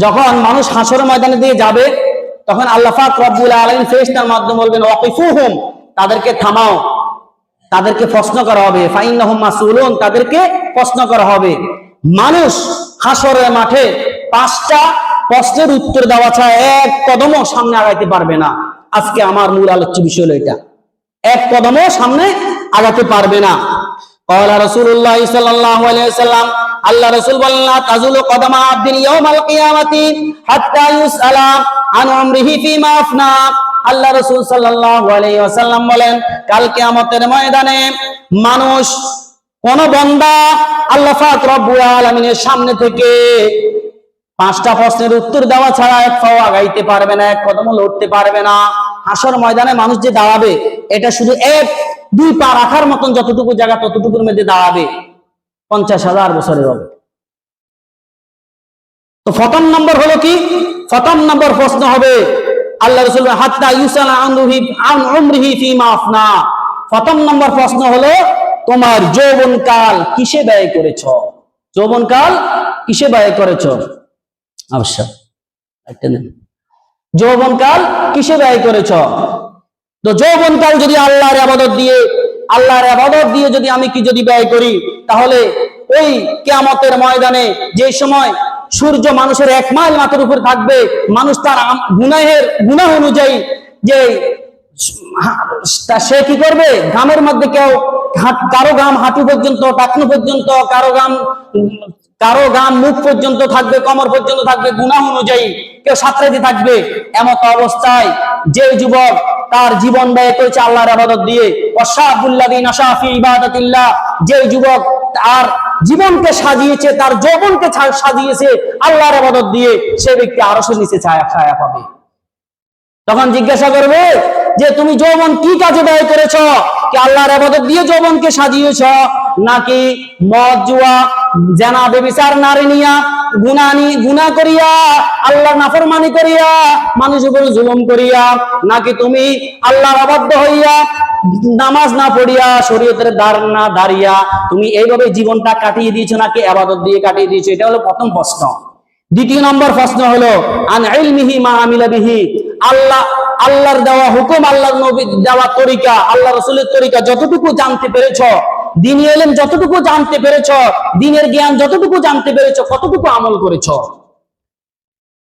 যখন মানুষ হাসর ময়দানে দিয়ে যাবে তখন আল্লাহ পাক রব্বুল আলামিন ফেরেশতার মাধ্যমে বলবেন ওয়াকিফুহুম, তাদেরকে থামাও, তাদেরকে প্রশ্ন করা হবে, ফাইন্নাহুম মাসউলুন, তাদেরকে প্রশ্ন করা হবে। মানুষ হাসরের মাঠে 5টা প্রশ্নের উত্তর দেওয়া ছাড়া এক কদমও সামনে আগাইতে পারবে না। আজকে আমার মূল আলোচ্য বিষয় হলো এটা, এক কদমও সামনে আগাতে পারবে না। ক্বালা রাসূলুল্লাহ সাল্লাল্লাহু আলাইহি ওয়াসাল্লাম, আল্লাহ রাসূল বলেন, লা তাযুলু কদমা আবদিন ইয়াউমাল কিয়ামাতি হাত্তা ইউসআলা আন উমরিহি ফিমা আফনা। আল্লাহ রাসূল সাল্লাল্লাহু আলাইহি ওয়াসাল্লাম বলেন, কাল কিয়ামতের ময়দানে মানুষ কোন বান্দা আল্লাহ পাক রব্বুল আলামিনের সামনে থেকে 5টা প্রশ্নের উত্তর দেওয়া ছাড়া এক পাও আগাইতে পারবে না, এক কদমও লড়তে পারবে না। হাসর ময়দানে মানুষ যে দাঁড়াবে এটা শুধু 1-2 পা রাখার মতন যতটুকু জায়গা ততটুকুর মধ্যে দাঁড়াবে 50,000 বছরের হবে। তো প্রথম নম্বর হলো কি? প্রথম নম্বর প্রশ্ন হবে আল্লাহ রাসূল হাত্তা ইউসালা আন উমরিহি ফিমা আফনা। প্রথম নম্বর প্রশ্ন হলো তোমার যৌবনকাল কিসে ব্যয় করেছো? যৌবনকাল কিসে ব্যয় করেছো? অবশ্যই যৌবনকাল কিসে ব্যয় করেছ? তো যৌবনকাল যদি আল্লাহর ইবাদত দিয়ে যদি আমি যদি ব্যয় করি, তাহলে ওই কিয়ামতের ময়দানে যে সময় সূর্য মানুষের 1 মাইল মাথার উপর থাকবে, মানুষ তার গুনাহ অনুযায়ী যে সে কি করবে, ঘামের মধ্যে কারো ঘাম হাঁটু পর্যন্ত, টাকনু পর্যন্ত, কারো গাম মুখ পর্যন্ত থাকবে, কোমর পর্যন্ত থাকবে, গুনাহ অনুযায়ী কেউ সাঁতরাইতে থাকবে। এমত অবস্থায় যে যুবক তার জীবন ব্যয় করেছে আল্লাহর ইবাদত দিয়ে, ওয়াশাবুল্লাযিনা শাফি ইবাদাতিল্লাহ, যে যুবক তার জীবনকে সাজিয়েছে, তার যৌবনকে সাজিয়েছে আল্লাহর ইবাদত দিয়ে, সে ব্যক্তি আরশের নিচে ছায়া পাবে। তখন জিজ্ঞাসা করবে যে তুমি যৌবন কি কাজে ব্যয় করেছো? কি আল্লাহর ইবাদত দিয়ে যৌবনকে সাজিয়েছো, নাকি মদ জুয়া জেনা ব্যভিচার নারী নিয়া গুনাহ করিয়া আল্লাহর নাফরমানি করিয়া মানুষের উপর জুলুম করিয়া, নাকি তুমি আল্লাহর অবাধ্য হইয়া নামাজ না পড়িয়া শরীয়তের দ্বার না দাঁড়িয়া তুমি এইভাবে জীবনটা কাটিয়ে দিয়েছো, নাকি ইবাদত দিয়ে কাটিয়ে দিয়েছো? এটা হলো প্রথম প্রশ্ন। দ্বিতীয় নম্বর প্রশ্ন হলো আন ইলমিহি মা আমিলা বিহি, আল্লাহর দেওয়া হুকুম, আল্লাহর নবীর দেওয়া তরিকা, আল্লাহ রাসূলের তরিকা যতটুকু জানতে পেরেছো, দ্বীনি ইলম যতটুকু জানতে পেরেছো, দ্বীনের জ্ঞান যতটুকু জানতে পেরেছো, কতটুকু আমল করেছো?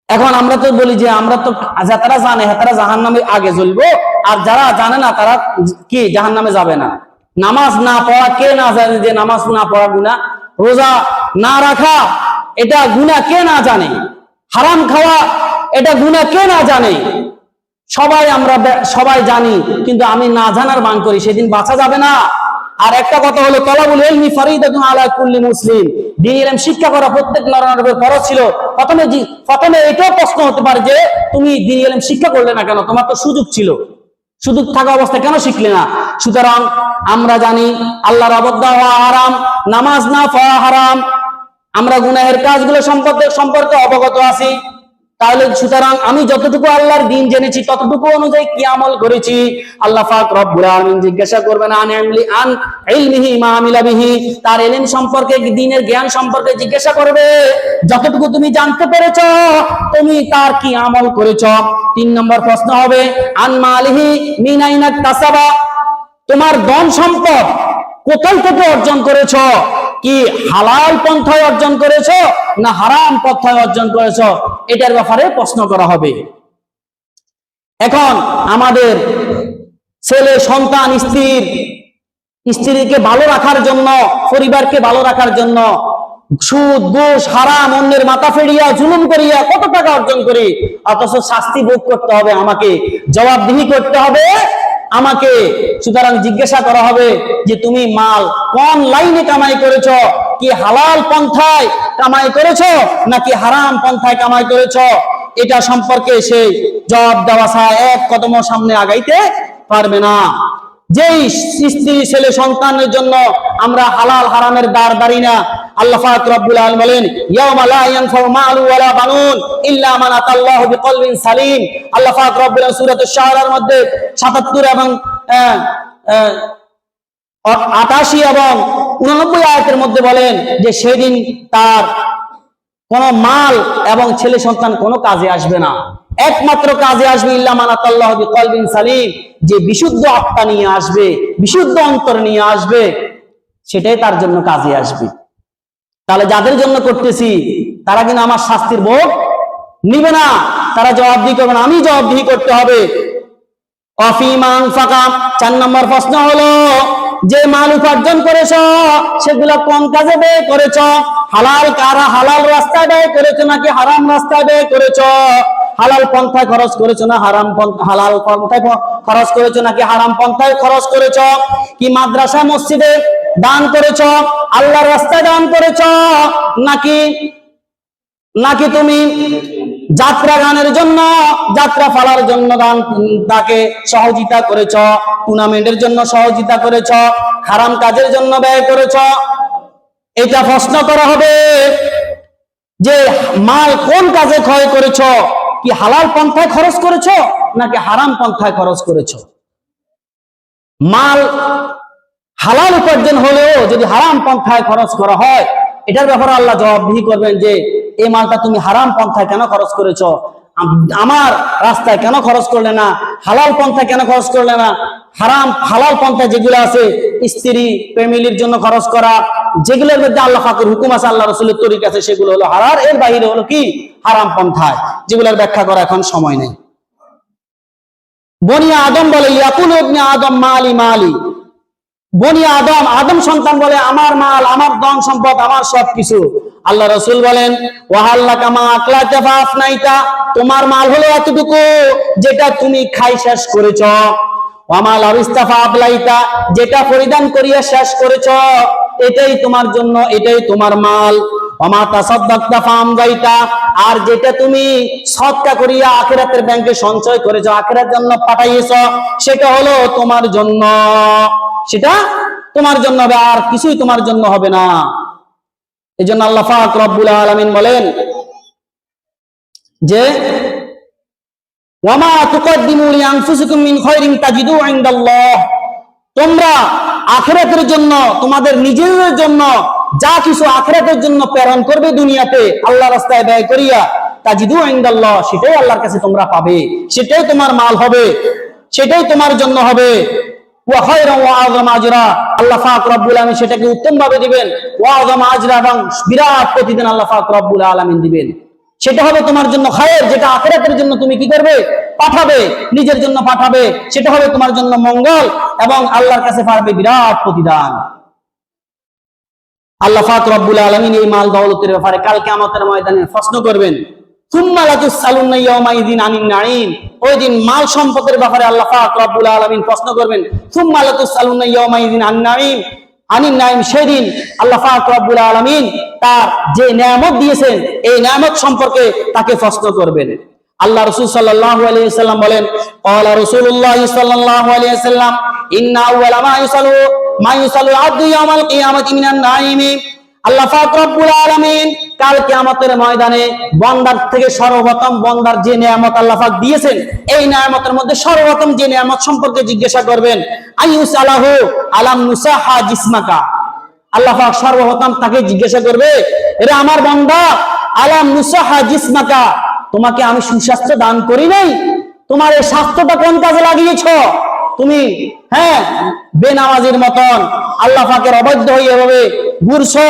এখন আমরা তো বলি যে আমরা তো যারা জানে তারা জাহান্নামে আগে জ্বলবো, আর যারা জানে না তারা কি জাহান্নামে যাবে না। নামাজ না পড়া কে না জানে যে নামাজ না পড়া গুনাহ? রোজা না রাখা এটা গুনাহ কে না জানে? হারাম খাওয়া এটা গুনাহ কে না জানে? সবাই জানি, কিন্তু আমি না জানার ভান করি, সেদিন বাঁচা যাবে না। আর একটা কথা হলো তলাবুল ইলমি ফরিদাতুন আলা কুল্লি মুসলিম, দ্বীনি ইলম শিক্ষা করা প্রত্যেক নর-নারীর উপর ফরজ ছিল। প্রথমে এটাও প্রশ্ন হতে পারে যে তুমি দ্বীনি ইলম শিক্ষা করলে না কেন? তোমার তো সুযোগ ছিল, সুযোগ থাকা অবস্থায় কেন শিখলে না? সুতরাং আমরা জানি আল্লাহর অবাধ্য হওয়া হারাম, নামাজ না পড়া হারাম, আমরা গুনাহের কাজগুলো সম্পর্কে অবগত আছি। তাহলে সুতরাং আমি যতটুকু আল্লাহর দ্বীন জেনেছি ততটুকু অনুযায়ী কি আমল করেছি? আল্লাহ পাক রব্বুল আলামিন জিজ্ঞাসা করবেন আন ইলমিহি মা আমিলা বিহি, তার ইলম সম্পর্কে, দ্বীনের জ্ঞান সম্পর্কে জিজ্ঞাসা করবে। যতটুকু তুমি জানতে পেরেছো তুমি তার কি আমল করেছো? 3 নম্বর প্রশ্ন হবে আন মালিহি মিন আইনা তাসাবা, তোমার ধন সম্পদ কোথায় থেকে অর্জন করেছো? কি হালাল পন্থায় অর্জন করেছো না হারাম পন্থায় অর্জন করেছো? এটার ব্যাপারে প্রশ্ন করা হবে। এখন আমাদের ছেলে সন্তান, স্ত্রীকে ভালো রাখার জন্য, পরিবারকে ভালো রাখার জন্য সুদ ঘুষ হারাম অন্যের মাথা ফেরিয়া জুলুম করিয়া কত টাকা অর্জন করি, অথচ শাস্তি ভোগ করতে হবে আমাকে, জবাবদিহি করতে হবে আমাকে। সুতরাং জিজ্ঞাসা করা হবে যে তুমি মাল কোন লাইনে কামাই করেছো? কি হালাল পন্থায় কামাই করেছো নাকি হারাম পন্থায় কামাই করেছো? এটা সম্পর্কে সে জবাব দেওয়া ছাড়া এক কদমও সামনে আগাইতে পারবে না। যেই স্ত্রী ছেলে সন্তানের জন্য আমরা হালাল হারামের দ্বার দাঁড়ি না, আল্লাহ পাক রব্বুল আলামিন বলেন ইয়াউমা লা ইয়ানফাউ মালু ওয়ালা বানুন ইল্লা মান আতাল্লাহু বিকলবিন সালিম। আল্লাহ পাক রব্বুল আলামিন সূরাতুশ শাআরার মধ্যে ৭৭ এবং ৮৮ এবং ৮৯ আয়াতের মধ্যে বলেন যে সেদিন তার কোন মাল এবং ছেলে সন্তান কোনো কাজে আসবে না। একমাত্র কাজে আসবে ইল্লা মান আতাল্লাহু বিকলবিন সালিম, যে বিশুদ্ধ আত্মা নিয়ে আসবে, বিশুদ্ধ অন্তর নিয়ে আসবে, সেটাই তার জন্য কাজে আসবে। তাহলে যাদের জন্য করতেছি তারা কিন্তু আমার শাস্তির ভোগ নিবে না, তারা জবাবদিহি করবে না, আমি জবাবদিহি করতে হবে। অফিমান ফাকা 4 নম্বর প্রশ্ন হলো, যে মাল উপার্জন করেছ সেগুলা কোন কাজে ব্যয় করেছ? হালাল রাস্তায় ব্যয় করেছ নাকি হারাম রাস্তায় ব্যয় করেছ? হালাল পন্থায় খরচ করেছ না হালাল পন্থায় খরচ করেছ নাকি হারাম পন্থায় খরচ করেছ? কি মাদ্রাসা মসজিদে দান করেছ, আল্লাহর রাস্তায় দান করেছ, নাকি তুমি যাত্রা গানের জন্য, যাত্রা ফালার জন্য তাকে সহযোগিতা করেছ, টুর্নামেন্টের জন্য সহযোগিতা করেছ, হারাম কাজের জন্য ব্যয় করেছ? এটা প্রশ্ন করা হবে যে মাল কোন কাজে ক্ষয় করেছ, কি হালাল পন্থায় খরচ করেছ নাকি হারাম পন্থায় খরচ করেছ? মাল হালাল উপার্জন হলেও যদি হারাম পন্থায় খরচ করা হয়, এটার ব্যাপারে আল্লাহ জবাবদিহি করবেন যে এই মালটা তুমি হারাম পন্থায় কেন খরচ করেছ, আমার রাস্তায় কেন খরচ করলে না, হালাল পন্থায় কেন খরচ করলে না? হালাল পন্থায় যেগুলো আছে, স্ত্রী ফ্যামিলির জন্য খরচ করা, যেগুলোর মধ্যে আল্লাহ পাকের হুকুম আছে, আল্লাহ রাসূলের তরিকা আছে, সেগুলো হলো হালাল, এর বাইরে হলো কি হারাম পন্থায়, যেগুলোর ব্যাখ্যা করা এখন সময় নেই। বনি আদম বলে ইয়াকুলু ইবনে আদম মালি মালি, বনি আদম, আদম সন্তান বলে আমার মাল, আমার ধন সম্পদ, আমার সবকিছু। আল্লাহ রাসূল বলেন ওয়াহাল্লাকা মা আকলাতা ফাফনাইতা, তোমার মাল হলো এতটুকু যেটা তুমি খাই শেষ করেছ। ওয়ামা লাবিস্তাফা আবলাইতা, যেটা পরিধান করিয়া শেষ করেছ, এটাই তোমার জন্য, এটাই তোমার মাল। ওয়ামা তাসাদদাকতা ফামদাইতা, আর যেটা তুমি সদকা করিয়া আখিরাতের ব্যাংকে সঞ্চয় করেছ, আখিরাতের জন্য পাঠাইয়েছ, সেটা হলো তোমার জন্য, সেটা তোমার জন্য হবে, আর কিছুই তোমার জন্য হবে না। এজন্য আল্লাহ পাক রব্বুল আলামিন বলেন যে ওয়ামা তুকদ্দিমু লিআনফুসিকুম মিন খায়রিন তাজিদু ইনদাল্লাহ, তোমরা আখিরাতের জন্য, তোমাদের নিজেদের জন্য যা কিছু আখিরাতের জন্য প্রেরণ করবে দুনিয়াতে আল্লাহর রাস্তায় ব্যয় করিয়া, তাজিদু ইনদাল্লাহ, সেটাই আল্লাহর কাছে তোমরা পাবে, সেটাই তোমার মাল হবে, সেটাই তোমার জন্য হবে। ওয়া খায়রান ওয়া আযম আজরা, আল্লাহ পাক রব্বুল আলামিন সেটাকে উত্তম ভাবে দিবেন, ওয়া আযম আজরা, এবং বিরাট প্রতিদিন আল্লাহ পাক রব্বুল আলামিন দিবেন। সেটা হবে তোমার জন্য খায়ের, যেটা আখিরাতের জন্য তুমি কি করবে, পাঠাবে, নিজের জন্য পাঠাবে, সেটা হবে তোমার জন্য মঙ্গল, এবং আল্লাহর কাছে পাবে বিরাট প্রতিদান। আল্লাহ পাক রব্বুল আলামিন এই মাল দৌলতের ব্যাপারে কাল কিয়ামতের ময়দানে প্রশ্ন করবেন। সুম্মা লাতুসআলুন্না ইয়াওমাইযিন আনিন নাঈম, ওই দিন মাল সম্পদের ব্যাপারে আল্লাহ পাক রব্বুল আলামিন প্রশ্ন করবেন। সুম্মা লাতুসআলুন্না ইয়াওমাইযিন আনিন নাঈম, সেদিন আল্লাহ পাক রব্বুল আলামিন তার যে নিয়ামত দিয়েছেন এই নিয়ামত সম্পর্কে তাকে প্রশ্ন করবেন। আল্লাহ রাসূল সাল্লাল্লাহু আলাইহি ওয়াসাল্লাম বলেন, ক্বালা রাসূলুল্লাহ সাল্লাল্লাহু আলাইহি ওয়াসাল্লাম ইন্না আউওয়ালা মা ইউসালু আবদু ইয়াওমাল কিয়ামাতি মিনান নাঈমি, আল্লাহ পাক রব্বুল আলামিন কাল কিয়ামতের ময়দানে বান্দার থেকে সর্বপ্রথম বান্দার যে নিয়ামত আল্লাহ পাক দিয়েছেন, এই নিয়ামতের মধ্যে সর্বপ্রথম যে নিয়ামত সম্পর্কে জিজ্ঞাসা করবেন, আইয়ুসালাহু আলাম নুসাহা জিসমাকা, আল্লাহ পাক সর্বপ্রথম তাকে জিজ্ঞাসা করবে, এরে আমার বান্দা, আলাম নুসাহা জিসমাকা, তোমাকে আমি সুস্বাস্থ্য দান করি নাই? তোমার এই স্বাস্থ্যটা কোন কাজে লাগিয়েছো? তুমি বেনামাজির মতন আল্লাহ পাকের অবাধ্য হয়ে এভাবে ঘুরছো,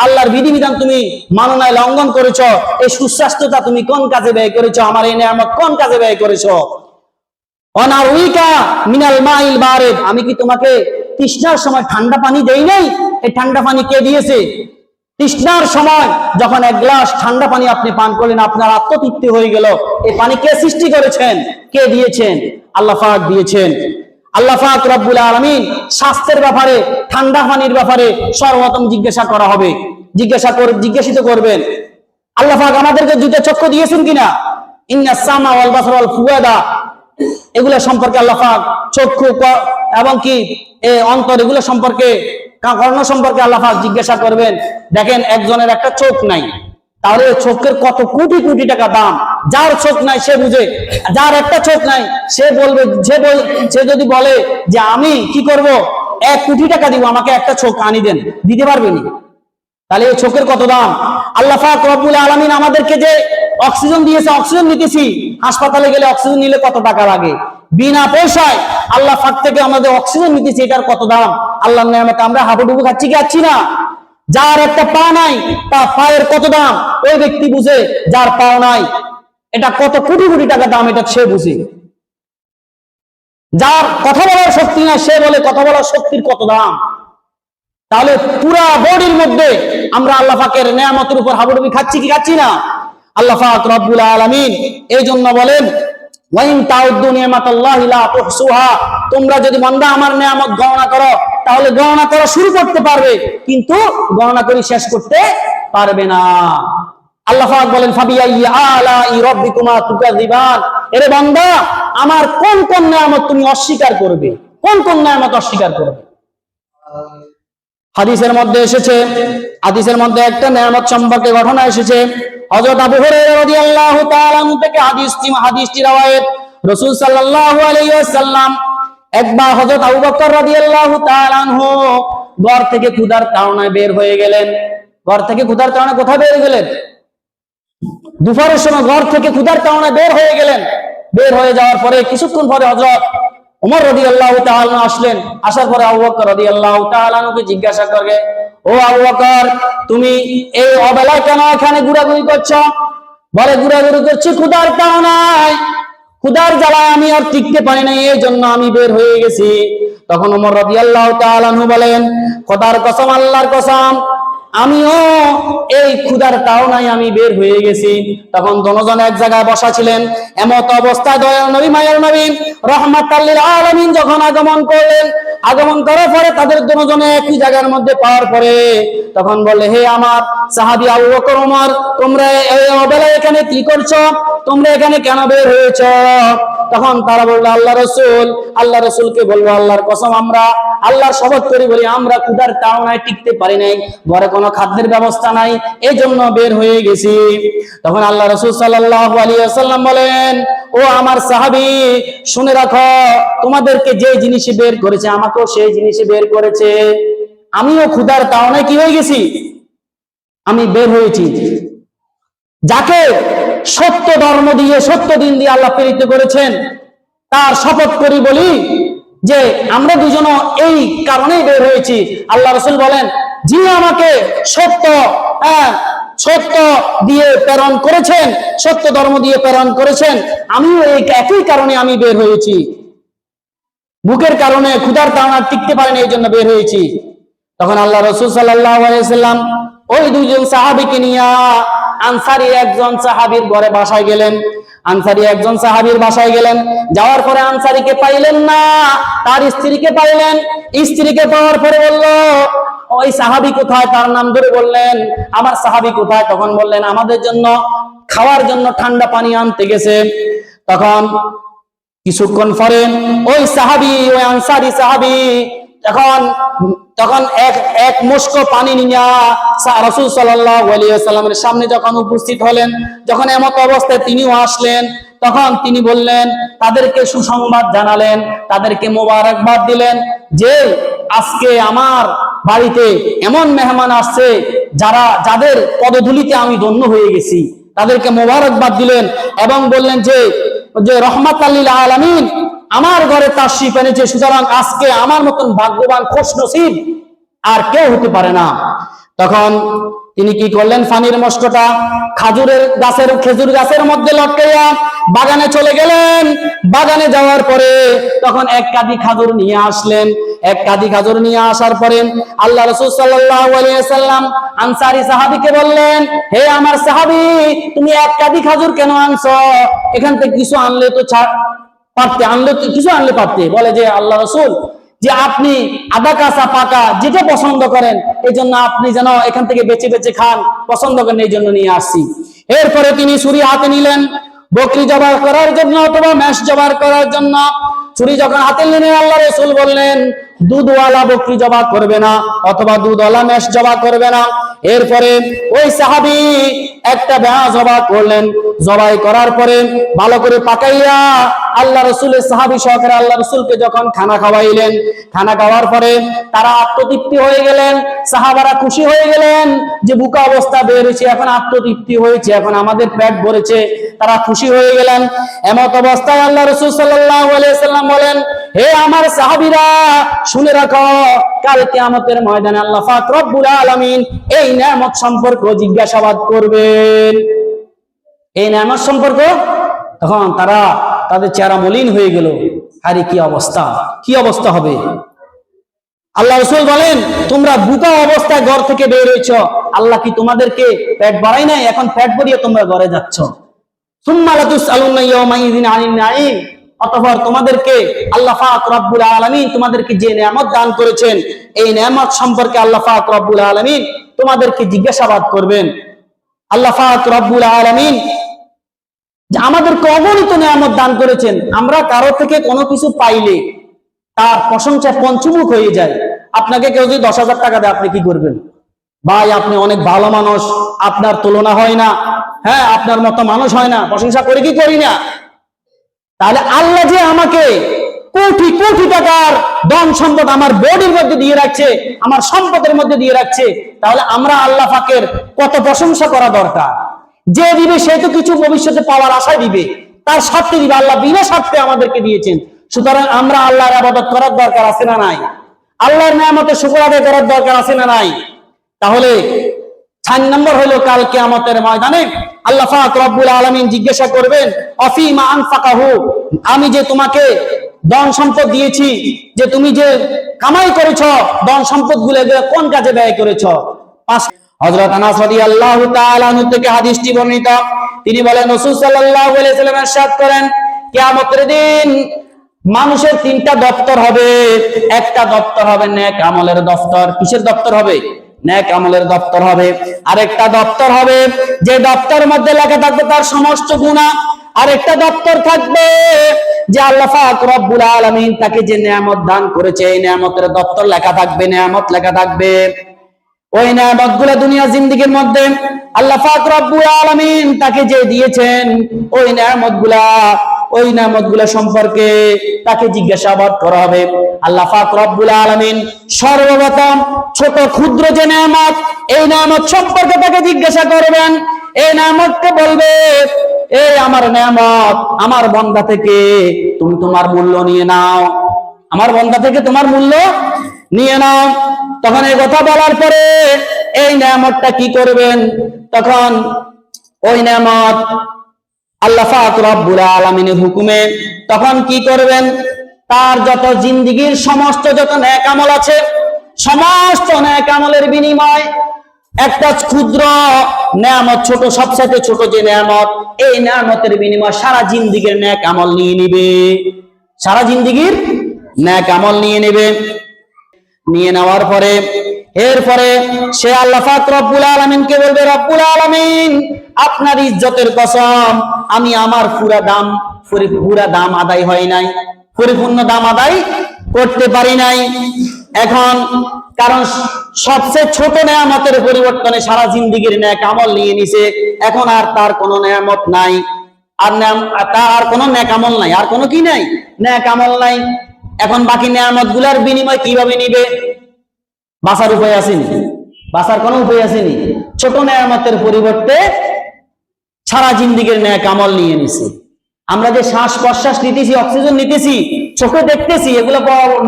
আল্লাহর বিধিবিধান তুমি মানো নাই, লঙ্ঘন করেছো। এই সুস্বাস্থ্যতা তুমি কোন কাজে ব্যয় করেছো? আমার এই নিয়ামত কোন কাজে ব্যয় করেছো? অনারুইকা মিনাল মাইল বারিদ, আমি কি তোমাকে তৃষ্ণার সময় ঠান্ডা পানি দেই নাই? এই ঠান্ডা পানি কে দিয়েছে? তৃষ্ণার সময় যখন এক গ্লাস ঠান্ডা পানি আপনি পান করলেন, আপনার আত্মতৃপ্তি হয়ে গেল, এই পানি কে সৃষ্টি করেছেন? কে দিয়েছেন? আল্লাহ পাক দিয়েছেন। আল্লাহ পাক রব্বুল আলামিন স্বাস্থ্যের ব্যাপারে, ঠান্ডা পানির ব্যাপারে সর্বপ্রথম জিজ্ঞাসিত করবেন। আল্লাহ পাক আমাদেরকে দুটো চক্ষু দিয়েছেন কিনা? ইন্নাস সামা ওয়াল বাসার ওয়াল ফুয়াদা, এগুলো সম্পর্কে আল্লাহ পাক চক্ষু এবং কি অন্তর, এগুলো সম্পর্কে, কর্ণ সম্পর্কে আল্লাহ পাক জিজ্ঞাসা করবেন। দেখেন, একজনের একটা চোখ নাই, তাহলে চোখের কত কোটি কোটি টাকা দাম। যার চোখ নাই সে বুঝে, যার একটা চোখ নাই সে বলবে, সে যদি বলে যে আমি কি করব, 1 কোটি টাকা দিব, আমাকে একটা চোখ আনি দেন, দিতে পারবে না। তাহলে এই চোখের কত দাম। আল্লাহ পাক রব্বুল আলামিন আমাদেরকে যে অক্সিজেন দিয়েছে, অক্সিজেন নিতেছি, হাসপাতালে গেলে অক্সিজেন নিলে কত টাকা লাগে, বিনা পয়সায় আল্লাহ পাক থেকে আমাদের অক্সিজেন নিতেছি, এটার কত দাম। আল্লাহর নিয়ামতে আমরা হাবুডুবু খাচ্ছি কি খাচ্ছি না? যার একটা পা নাই তার পায়ের কত দাম ওই ব্যক্তি বুঝে, যার পা নাই এটা কত কোটি কোটি টাকা দাম এটা সে বুঝে। যার কথা বলার শক্তি নাই সে বলে কথা বলার শক্তির কত দাম। তাহলে পুরা বডির মধ্যে আমরা আল্লাহ পাকের নিয়ামতের উপর হাবুডুবি খাচ্ছি কি খাচ্ছি না? আল্লাহ পাক রব্বুল আলামিন এই জন্য বলেন, ওয়াইন তাউদ্দু নিয়ামাতাল্লাহি লা তুহসুহা, তোমরা যদি বান্দা আমার নিয়ামত গণনা করো তাহলে গণনা করা শুরু করতে পারবে, কিন্তু গণনা করে শেষ করতে পারবে না। আল্লাহ পাক বলেন, ফাবিআইয়ি আলাই রাব্বিকুমা তুকাযিবান, এরে বান্দা আমার কোন কোন নিয়ামত তুমি অস্বীকার করবে, কোন কোন নিয়ামত অস্বীকার করবে? হাদিসের মধ্যে এসেছে, হাদিসের মধ্যে একটা নিয়ামত সম্পর্কে ঘটনা এসেছে। হযরত আবু হুরায়রা রাদিয়াল্লাহু তাআলা আনহু থেকে হাদিসটি রওয়ায়াত। রাসূল সাল্লাল্লাহু আলাইহি ওয়াসাল্লাম একবার হযরত আবু বকর রাদিয়াল্লাহু তাআলা আনহু ঘর থেকে ক্ষুধার তাড়নায় বের হয়ে গেলেন। ঘর থেকে ক্ষুধার তাড়নায় কোথায় বের গেলেন? দুপুরের সময় ঘর থেকে ক্ষুধার তাড়নায় বের হয়ে গেলেন। বের হয়ে যাওয়ার পরে কিছুক্ষণ পরে হযরত ওমর রাদিয়াল্লাহু তাআলা আসলেন। আসার পরে আবু বকর রাদিয়াল্লাহু তাআলা কে জিজ্ঞাসা করে, ও আবু বকর, তুমি এই অবেলায় কেন এখানে ঘোরাঘুরি করছো? বলে, ঘোরাঘুরি করছি ক্ষুধার তাড়নায়, ক্ষুধার জ্বালায় আমি আর টিকতে পারি না, এই জন্য আমি বের হয়ে গেছি। তখন ওমর রাদিয়াল্লাহু তাআলা বলেন, খোদার কসম, আল্লাহর কসম, আমিও এই ক্ষুধার তাড়নায় আমি বের হয়ে গেছি। তখন দুজন এক জায়গায় বসা ছিলেন। এমত অবস্থায় দয়াল নবী, মায়ের নবী রাহমাতাল লিল আলামিন যখন আগমন করলেন, আগমন করার পরে তাদের দুজনে একই জায়গার মধ্যে পাওয়ার পরে তখন বললে, হে আমার সাহাবী আবু বকর, ওমর, তোমরা এই অবেলায় এখানে কি করছো? তোমরা এখানে কেন বের হয়েছো? তখন তারা বললো, আল্লাহ রাসূল, আল্লাহ রাসূলকে বলবো, আল্লাহর কসম, আমরা আল্লাহর শপথ করে বলি, আমরা ক্ষুধার তাড়নায় টিকতে পারি নাই, ঘরে কোনো খাদ্যের ব্যবস্থা নাই, এই জন্য বের হয়ে গেছি। তখন আল্লাহ রাসূল সাল্লাল্লাহু আলাইহি ওয়াসাল্লাম বলেন, ও আমার সাহাবী, শুনে রাখো, তোমাদেরকে যে জিনিসে বের করেছে আমাকেও সেই জিনিসে বের করেছে। আমিও ক্ষুধার তাড়নায় কি হয়ে গেছি? আমি বের হয়েছি। যাকে সত্য ধর্ম দিয়ে, সত্য দিন দিয়ে আল্লাহ প্রেরিত করেছেন, তার শপথ করি বলি যে আমরা দুজনও এই কারণেই বের হয়েছি। আল্লাহ রাসূল বলেন, যিনি আমাকে সত্য দিয়ে প্রেরণ করেছেন, সত্য ধর্ম দিয়ে প্রেরণ করেছেন, আমিও এই একই কারণে আমি বের হয়েছি। ভুকের কারণে, ক্ষুধার তাড়না টিকতে পারেনি, এই জন্য বের হয়েছি। তখন আল্লাহ রাসূল সাল্লাল্লাহু আলাইহি ওয়াসাল্লাম ওই দুইজন সাহাবীকে নিয়ে আনসারী একজন সাহাবীর ঘরে বাসায় গেলেন। আনসারী একজন সাহাবীর বাসায় গেলেন। যাওয়ার পরে আনসারীকে পাইলেন না, তার স্ত্রীকে পাইলেন। স্ত্রীকে পাওয়ার পরে বলল, ওই সাহাবী কোথায়? তার নাম ধরে বললেন, আমার সাহাবী কোথায়? তখন বললেন, আমাদের জন্য খাওয়ার জন্য ঠান্ডা পানি আনতে গেছে। তখন কিছুক্ষণ পরে ওই সাহাবী, ওই আনসারী সাহাবী তখন এক মুষ্ক পানি নিয়ে রাসূল সাল্লাল্লাহু আলাইহি ওয়াসাল্লামের সামনে যখন উপস্থিত হলেন, যখন এমত অবস্থায় তিনিও আসলেন, তখন তিনি বললেন, তাদেরকে সুসংবাদ জানালেন, তাদেরকে মোবারকবাদ দিলেন যে আজকে আমার বাড়িতে এমন মেহমান আসছে যাদের পদধূলিতে আমি ধন্য হয়ে গেছি। তাদেরকে মোবারকবাদ দিলেন এবং বললেন যে রহমাতাল লিল আলামিন আমার ঘরে তাশরীফ এনেছে, সুতরাং আজকে আমার মতন ভাগ্যবান, খুশনসিব আর কেউ হতে পারে না। তখন তিনি কি করলেন, পানির মস্কটা খেজুর গাছের মধ্যে লটকাইয়া বাগানে চলে গেলেন। বাগানে যাওয়ার পরে তখন এক কাঁদি খাজুর নিয়ে আসলেন। এক কাঁদি খাজুর নিয়ে আসার পরে আল্লাহ রাসূল সাল্লাল্লাহু আলাইহি ওয়াসাল্লাম আনসারী সাহাবীকে বললেন, হে আমার সাহাবী, তুমি এক কাঁদি খাজুর কেন আনছো? এখান থেকে কিছু আনলে তো কিছু আনলে পারতে। বলে যে, আল্লাহ রাসূল, যে আপনি আদা কাঁচা পাকা যেটা পছন্দ করেন, এই জন্য আপনি যেন এখান থেকে বেছে বেছে খান, পছন্দ করেন, এই জন্য নিয়ে আসছি। এরপরে তিনি ছুরি হাতে নিলেন বকরি জবাই করার জন্য অথবা মেষ জবাই করার জন্য। ছুরি যখন হাতে নিলেন, আল্লাহ রাসূল বললেন, দুধওয়ালা বকরি জবা করবে না, অথবা দুধওয়ালা মেষ জবা করবে না। এরপরে ওই সাহাবী একটা ভেড়া জবা করলেন। জবাই করার পরে ভালো করে পাকাইয়া আল্লাহ রসুলের সাহাবী সহকারে আল্লাহ রসুলকে যখন খানা খাওয়াইলেন, খানা খাওয়ার পরে তারা আত্মতৃপ্তি হয়ে গেলেন, সাহাবারা খুশি হয়ে গেলেন যে বুকা অবস্থা বের হয়েছে, এখন আত্মতৃপ্তি হয়েছে, এখন আমাদের পেট ভরেছে, তারা খুশি হয়ে গেলেন। এমত অবস্থায় আল্লাহ রসুল সাল্লাল্লাহু আলাইহি সাল্লাম বলেন, হে আমার সাহাবীরা, শুনে রাখো, কাল কিয়ামতের ময়দানে আল্লাহ পাক রব্বুল আলামিন এই নিয়ামত সম্পর্কে জিজ্ঞাসাবাদ করবেন। এই নিয়ামত সম্পর্ক, তখন তারা তাদের চেহারা মলিন হয়ে গেল। আরে কি অবস্থা, কি অবস্থা হবে? আল্লাহ রাসূল বলেন, তোমরা বুকা অবস্থায় ঘর থেকে বের হয়েছ, আল্লাহ কি তোমাদেরকে পেট বাড়াই নাই? এখন পেট ভরিয়ে তোমরা ঘরে যাচ্ছ। সুম্মা লাতুসআলুনা ইয়াওমাইযিন আনিন নাঈম, অতঃপর তোমাদেরকে আল্লাহ পাক রব্বুল আলামিন তোমাদেরকে যে নিয়ামত দান করেছেন, এই নিয়ামত সম্পর্কে আল্লাহ পাক রব্বুল আলামিন তোমাদেরকে জিজ্ঞাসাবাদ করবেন। আল্লাহ পাক রব্বুল আলামিন যে আমাদেরকে অগণিত নিয়ামত দান করেছেন, আমরা কারো থেকে কোনো কিছু পাইলে তার প্রশংসায় পঞ্চমুখ হয়ে যায়। আপনাকে কেউ যদি 10,000 টাকা দেয়, আপনি কি করবেন? ভাই আপনি অনেক ভালো মানুষ, আপনার তুলনা হয় না, হ্যাঁ আপনার মতো মানুষ হয় না, প্রশংসা করি কি করি না? তাহলে আল্লাহ যে আমাকে কোটি কোটি টাকার ধন সম্পদ আমার বডির মধ্যে দিয়ে রাখছে, আমার সম্পদের মধ্যে দিয়ে রাখছে, তাহলে আমরা আল্লাহ পাকের কত প্রশংসা করা দরকার। যে দিবে সে তো কিছু ভবিষ্যতে পাওয়ার আশায় দিবে, তার স্বার্থে দিবে, আল্লাহ বিনা স্বার্থে আমাদেরকে দিয়েছেন। সুতরাং আমরা আল্লাহর ইবাদত করার দরকার আছে না নাই? আল্লাহর নিয়ামতের শুকর আদায় করার দরকার আছে না নাই? তাহলে 4 নম্বর হলো কাল কিয়ামতের ময়দানে আল্লাহ পাক রব্বুল আলামিন জিজ্ঞাসা করবেন, অফিমা আনফাকাহু, আমি যে তোমাকে ধন সম্পদ দিয়েছি, যে তুমি যে কামাই করেছো, ধন সম্পদ গুলো কোন কাজে ব্যয় করেছো? হযরত আনাস রাদিয়াল্লাহু তাআলা আনহু থেকে হাদিসটি বর্ণিত, তিনি বলেন রাসূল সাল্লাল্লাহু আলাইহি সাল্লাম ইরশাদ করেন, কিয়ামতের দিন মানুষের 3টা দপ্তর হবে। একটা দপ্তর হবে নেক আমলের দপ্তর। কিসের দপ্তর হবে? নেক আমলের দপ্তর হবে। আরেকটা দপ্তর হবে যে দপ্তরের মধ্যে লেখা থাকবে তার সমস্ত গুনাহ। আরেকটা দপ্তর থাকবে যে আল্লাহ পাক রব্বুল আলামিন তাকে যে নিয়ামত দান করেছে, এই নিয়ামতের দপ্তর লেখা থাকবে, নিয়ামত লেখা থাকবে। ওই নিয়ামতগুলো দুনিয়া জিন্দেগীর মধ্যে আল্লাহ পাক রব্বুল আলামিন তাকে যে দিয়েছেন, ওই নিয়ামতগুলা সম্পর্কে তাকে জিজ্ঞাসাবাদ করা হবে। আল্লাহ পাক রব্বুল আলামিন সর্বপ্রথম ছোট ক্ষুদ্র যে নিয়ামত, এই নিয়ামত সম্পর্কে তাকে জিজ্ঞাসা করবেন। এই নিয়ামতকে বলবে, এই আমার নিয়ামত, আমার বান্দা থেকে তুমি তোমার মূল্য নিয়ে নাও, আমার বান্দা থেকে তোমার মূল্য নিয়ে নাও। তখন এই কথা বলার পরে এই নিয়ামতটা কি করবেন? তখন ওই নিয়ামত আল্লাহ পাক রব্বুল আলামিনের হুকুমে তখন কি করবেন? তার যত জিন্দেগীর সমস্ত যত নেক আমল আছে, সমস্ত নেক আমলের বিনিময় একটা ক্ষুদ্র নিয়ামত, ছোট, সবচেয়ে ছোট যে নিয়ামত, এই নিয়ামতের বিনিময় সারা জিন্দেগীর নেক আমল নিয়ে নিবে, সারা জিন্দেগীর নেক আমল নিয়ে নেবে। নিয়ে নেওয়ার পরে এরপরে সে আল্লাহ পাক রব্বুল আলামিনকে বলবে, রব্বুল আলামিন আপনার ইজ্জতের কসম, আমি আমার পুরা দাম আদায় হয় নাই, পরিপূর্ণ দাম আদায় করতে পারি নাই। এখন কারণ সবচেয়ে ছোট নিয়ামতের পরিবর্তনে সারা জিন্দেগীর নেক আমল নিয়ে নিছে, এখন আর তার কোনো নিয়ামত নাই, আর কোনো নেক আমল নাই, আর কোনো কি নাই, নেক আমল নাই। এখন বাকি নিয়ামত গুলার বিনিময় কিভাবে নিবে? বাঁচার উপায় আসেনি, বাঁচার কোনো উপায় আসেনি। ছোট নিয়ামতের পরিবর্তে সারা জিন্দেগীর নেক আমল নিয়ে নিছে। আমরা যে শ্বাস প্রশ্বাস নিতেছি, অক্সিজেন নিতেছি, চোখে দেখতেছি, এগুলো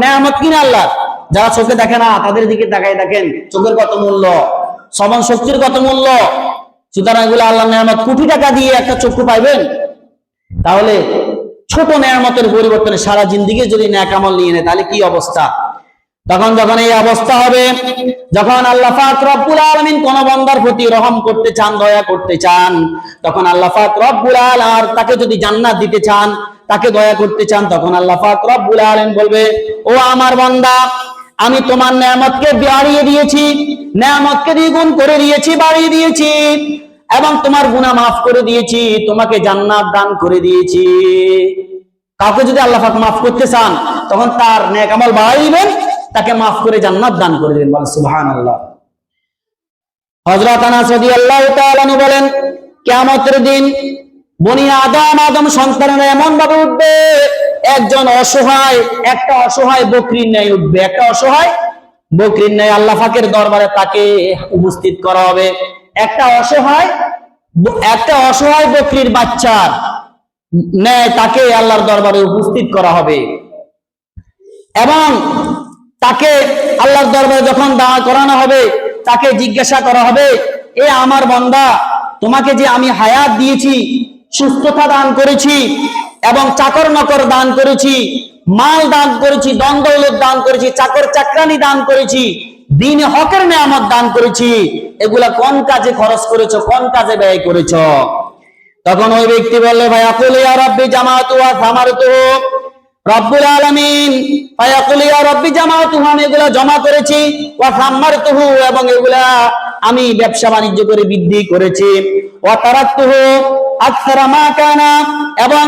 নিয়ামত কিনা আল্লাহ? যারা চোখে দেখে না তাদের দিকে তাকাই দেখেন, চোখের কত মূল্য, শ্রবণ শক্তির কত মূল্য। সুতরাং এগুলো আল্লাহ নিয়ামত। কোটি টাকা দিয়ে একটা চক্ষু পাইবেন? তাহলে ছোট নিয়ামতের পরিবর্তনে সারা জিন্দেগি যদি নেক আমল নিয়ে নেয়, তাহলে কি অবস্থা? তখন যখন এই অবস্থা হবে, যখন আল্লাহ পাক রব্বুল আলামিন কোন বান্দার প্রতি রহম করতে চান, দয়া করতে চান, তখন আল্লাহ পাক রব্বুল আলামিন তাকে যদি জান্নাত দিতে চান, তাকে দয়া করতে চান, তখন আল্লাহ পাক রব্বুল আলামিন বলবে, ও আমার বান্দা, আমি তোমার নিয়ামতকে বাড়িয়ে দিয়েছি, নিয়ামতকে দ্বিগুণ করে দিয়েছি, বাড়িয়ে দিয়েছি, এবং তোমার গুনাহ মাফ করে দিয়েছি, তোমাকে জান্নাত দান করে দিয়েছি। কাউকে যদি আল্লাহ পাক মাফ করতে চান, তখন তার নেক আমল বাড়াই দিবেন, তাকে মাফ করে জান্নাত দান করে দিবেন। বলেন সুবহানাল্লাহ। হযরত আনাস রাদিয়াল্লাহু তাআলা আনহু বলেন, কিয়ামতের দিন বনি আদম সন্তানেরা এমন ভাবে উঠবে, একজন অসহায়, একটা অসহায় বকরির ন্যায় উঠবে, একটা অসহায় বকরির ন্যায় আল্লাহ পাকের দরবারে তাকে উপস্থিত করা হবে। একটা অসহায় বকরির বাচ্চার ন্যায় তাকে আল্লাহর দরবারে উপস্থিত করা হবে এবং তাকে আল্লাহর দরবারে যখন দাঁড় করানো হবে, তাকে জিজ্ঞাসা করা হবে, এ আমার বান্দা, তোমাকে যে আমি হায়াত দিয়েছি, সুস্থতা দান করেছি এবং চাকর নকর দান করেছি, মাল দান করেছি, ধন দৌলত দান করেছি, চাকর চাকরানি দান করেছি, দ্বীন হকের নেয়ামত দান করেছি, এগুলা কোন কাজে খরচ করেছো, কোন কাজে ব্যয় করেছো? তখন ওই ব্যক্তি বললে, ভাই আকুল ইয়া রাব্বি জামাতু ওয়া সামারতুহু, রব্বুল আলামিন ফায়াকুল ইয়া রাব্বি জামাতুহু, আমি এগুলা জমা করেছি, ওয়া সামারতুহু, এবং এগুলা আমি ব্যবসা বাণিজ্য করে বৃদ্ধি করেছি, ওয়া তারাকতুহু আকসারা মা কানা, এবং